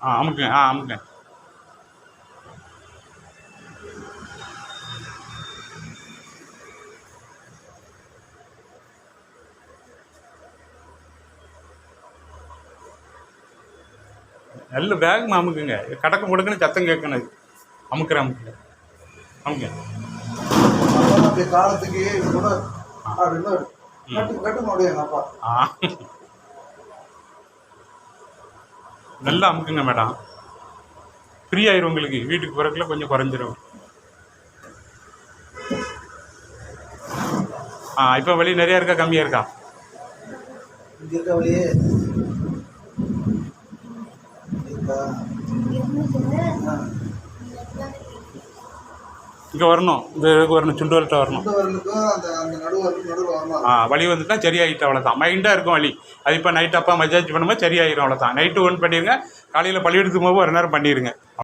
அமுக்குங்க அமுக்குங்க. நல்ல வேகமாக அமுக்குங்க. கடக்க முடக்குன்னு சத்தம் கேட்கணும். அமுக்குற அமுக்குங்க அமுக்குங்க. அப்படி காலத்துக்கு கூட அப்படின்னு கட்டு முடியும் எங்கள் அப்பா. நல்லா அமுக்குங்க மேடம். ஃப்ரீ ஆயிரும் உங்களுக்கு. வீட்டுக்கு போகிறக்குள்ள கொஞ்சம் குறைஞ்சிரும். இப்போ வலி நிறையா இருக்கா கம்மியாக இருக்கா? இங்கே இருக்க வழியே இங்கே வரணும். இந்த இதுக்கு வரணும். சுண்டு வரட்ட வரணும். வலி வந்துட்டுனா சரியாயிட்டு அவ்வளோதான். மைண்டாக இருக்கும் வலி. அது இப்போ நைட் அப்பா மசாஜ் பண்ணும்போது சரியாயிரும் அவ்வளோதான். நைட்டு ஒன் பண்ணிடுங்க. காலையில் பள்ளி எடுத்து போகும்போது ஒரு நேரம் பண்ணிடுங்க.